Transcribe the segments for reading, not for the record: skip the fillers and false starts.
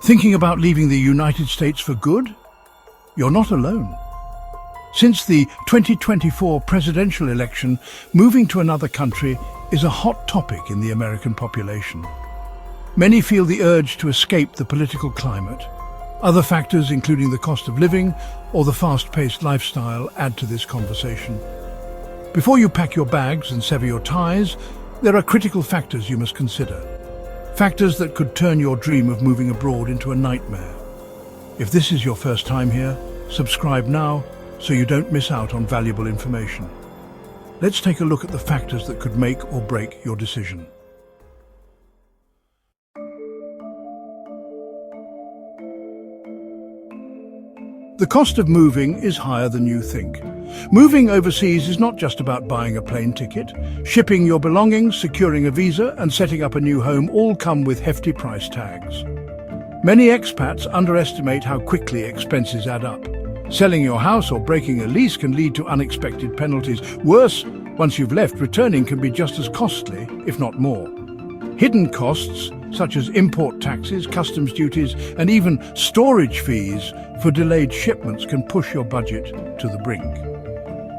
Thinking about leaving the United States for good? You're not alone. Since the 2024 presidential election, moving to another country is a hot topic in the American population. Many feel the urge to escape the political climate. Other factors, including the cost of living or the fast-paced lifestyle, add to this conversation. Before you pack your bags and sever your ties, there are critical factors you must consider. Factors that could turn your dream of moving abroad into a nightmare. If this is your first time here, subscribe now so you don't miss out on valuable information. Let's take a look at the factors that could make or break your decision. The cost of moving is higher than you think. Moving overseas is not just about buying a plane ticket. Shipping your belongings, securing a visa, and setting up a new home all come with hefty price tags. Many expats underestimate how quickly expenses add up. Selling your house or breaking a lease can lead to unexpected penalties. Worse, once you've left, returning can be just as costly, if not more. Hidden costs, such as import taxes, customs duties, and even storage fees for delayed shipments can push your budget to the brink.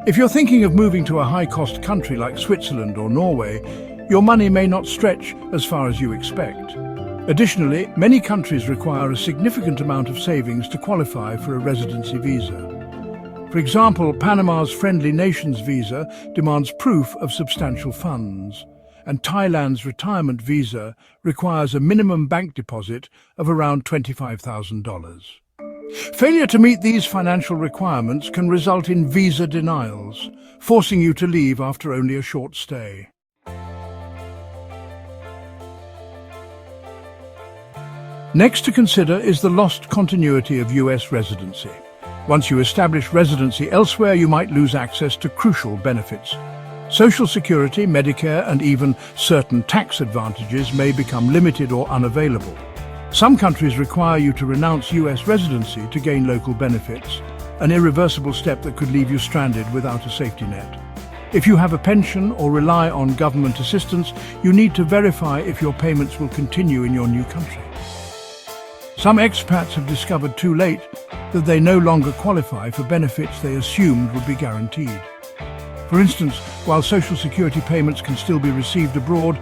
If you're thinking of moving to a high-cost country like Switzerland or Norway, your money may not stretch as far as you expect. Additionally, many countries require a significant amount of savings to qualify for a residency visa. For example, Panama's Friendly Nations visa demands proof of substantial funds, and Thailand's retirement visa requires a minimum bank deposit of around $25,000. Failure to meet these financial requirements can result in visa denials, forcing you to leave after only a short stay. Next to consider is the lost continuity of US residency. Once you establish residency elsewhere, you might lose access to crucial benefits. Social Security, Medicare, and even certain tax advantages may become limited or unavailable. Some countries require you to renounce US residency to gain local benefits, an irreversible step that could leave you stranded without a safety net. If you have a pension or rely on government assistance, you need to verify if your payments will continue in your new country. Some expats have discovered too late that they no longer qualify for benefits they assumed would be guaranteed. For instance, while Social Security payments can still be received abroad,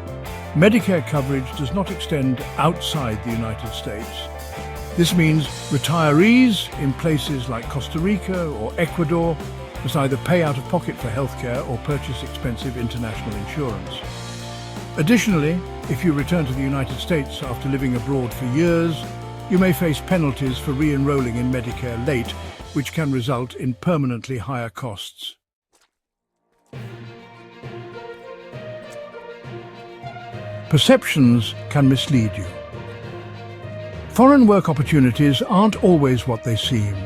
Medicare coverage does not extend outside the United States. This means retirees in places like Costa Rica or Ecuador must either pay out of pocket for healthcare or purchase expensive international insurance. Additionally, if you return to the United States after living abroad for years, you may face penalties for re-enrolling in Medicare late, which can result in permanently higher costs. Perceptions can mislead you. Foreign work opportunities aren't always what they seem.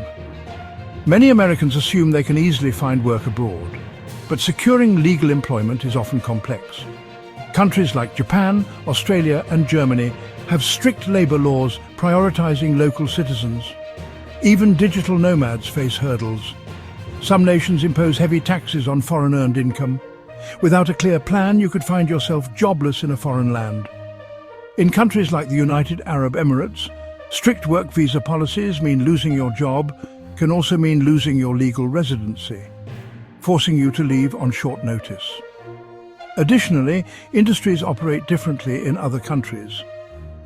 Many Americans assume they can easily find work abroad, but securing legal employment is often complex. Countries like Japan, Australia, and Germany have strict labor laws prioritizing local citizens. Even digital nomads face hurdles. Some nations impose heavy taxes on foreign-earned income. Without a clear plan, you could find yourself jobless in a foreign land. In countries like the United Arab Emirates, strict work visa policies mean losing your job can also mean losing your legal residency, forcing you to leave on short notice. Additionally, industries operate differently in other countries.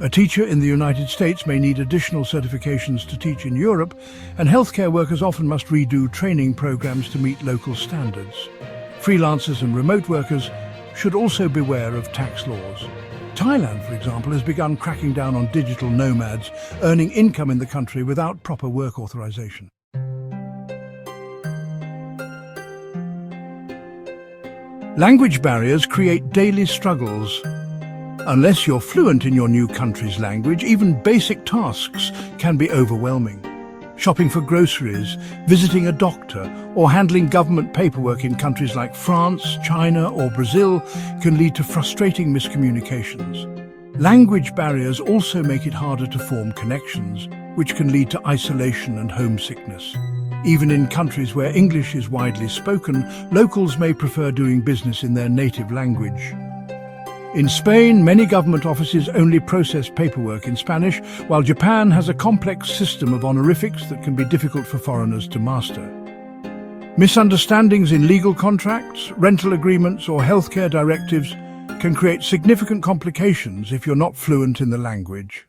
A teacher in the United States may need additional certifications to teach in Europe, and healthcare workers often must redo training programs to meet local standards. Freelancers and remote workers should also beware of tax laws. Thailand, for example, has begun cracking down on digital nomads, earning income in the country without proper work authorization. Language barriers create daily struggles. Unless you're fluent in your new country's language, even basic tasks can be overwhelming. Shopping for groceries, visiting a doctor, or handling government paperwork in countries like France, China, or Brazil can lead to frustrating miscommunications. Language barriers also make it harder to form connections, which can lead to isolation and homesickness. Even in countries where English is widely spoken, locals may prefer doing business in their native language. In Spain, many government offices only process paperwork in Spanish, while Japan has a complex system of honorifics that can be difficult for foreigners to master. Misunderstandings in legal contracts, rental agreements, or healthcare directives can create significant complications if you're not fluent in the language.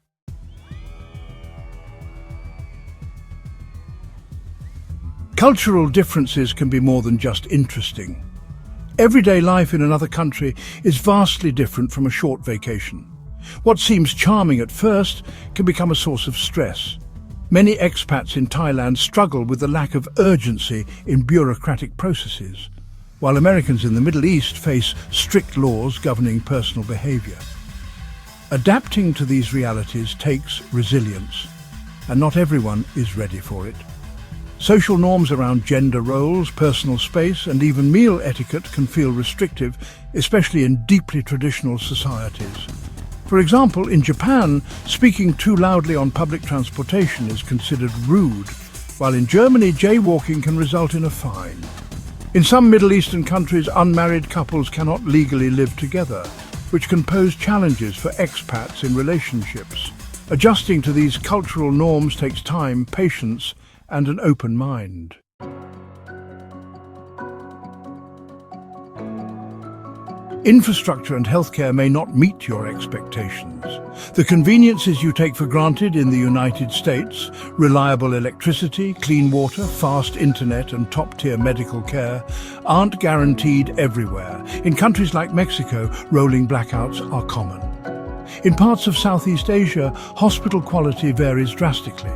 Cultural differences can be more than just interesting. Everyday life in another country is vastly different from a short vacation. What seems charming at first can become a source of stress. Many expats in Thailand struggle with the lack of urgency in bureaucratic processes, while Americans in the Middle East face strict laws governing personal behavior. Adapting to these realities takes resilience, and not everyone is ready for it. Social norms around gender roles, personal space, and even meal etiquette can feel restrictive, especially in deeply traditional societies. For example, in Japan, speaking too loudly on public transportation is considered rude, while in Germany, jaywalking can result in a fine. In some Middle Eastern countries, unmarried couples cannot legally live together, which can pose challenges for expats in relationships. Adjusting to these cultural norms takes time, patience, and an open mind. Infrastructure and healthcare may not meet your expectations. The conveniences you take for granted in the United States, reliable electricity, clean water, fast internet, and top-tier medical care, aren't guaranteed everywhere. In countries like Mexico, rolling blackouts are common. In parts of Southeast Asia, hospital quality varies drastically.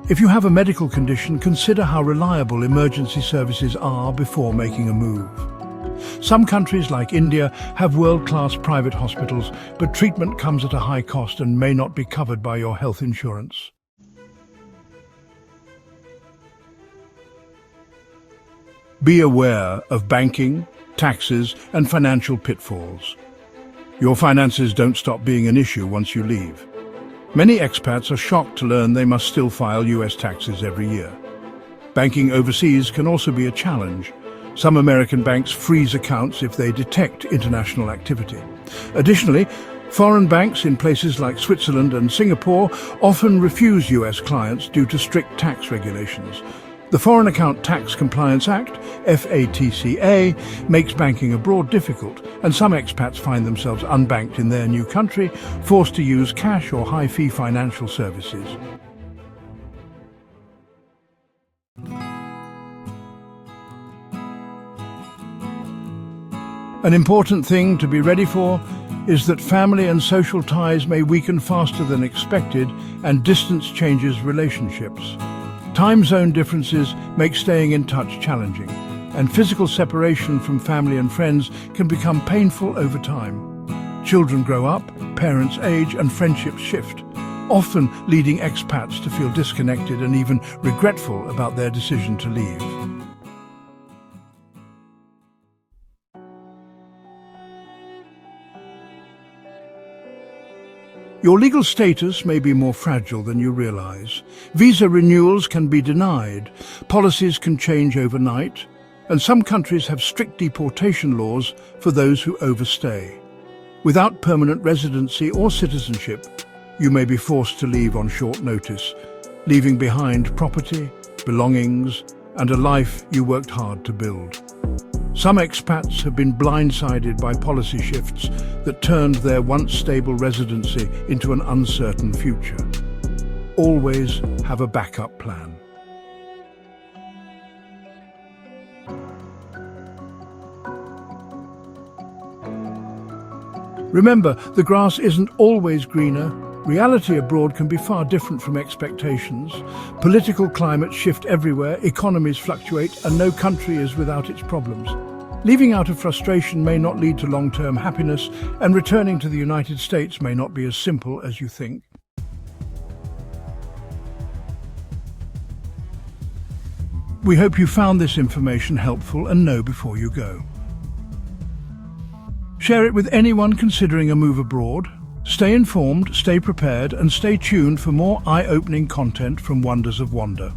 If you have a medical condition, consider how reliable emergency services are before making a move. Some countries like India have world-class private hospitals, but treatment comes at a high cost and may not be covered by your health insurance. Be aware of banking, taxes, and financial pitfalls. Your finances don't stop being an issue once you leave. Many expats are shocked to learn they must still file US taxes every year. Banking overseas can also be a challenge. Some American banks freeze accounts if they detect international activity. Additionally, foreign banks in places like Switzerland and Singapore often refuse US clients due to strict tax regulations. The Foreign Account Tax Compliance Act, FATCA, makes banking abroad difficult, and some expats find themselves unbanked in their new country, forced to use cash or high-fee financial services. An important thing to be ready for is that family and social ties may weaken faster than expected, and distance changes relationships. Time zone differences make staying in touch challenging, and physical separation from family and friends can become painful over time. Children grow up, parents age, and friendships shift, often leading expats to feel disconnected and even regretful about their decision to leave. Your legal status may be more fragile than you realize. Visa renewals can be denied, policies can change overnight, and some countries have strict deportation laws for those who overstay. Without permanent residency or citizenship, you may be forced to leave on short notice, leaving behind property, belongings, and a life you worked hard to build. Some expats have been blindsided by policy shifts that turned their once stable residency into an uncertain future. Always have a backup plan. Remember, the grass isn't always greener. Reality abroad can be far different from expectations. Political climates shift everywhere, economies fluctuate, and no country is without its problems. Leaving out of frustration may not lead to long-term happiness, and returning to the United States may not be as simple as you think. We hope you found this information helpful and know before you go. Share it with anyone considering a move abroad. Stay informed, stay prepared, and stay tuned for more eye-opening content from Wonders of Wander.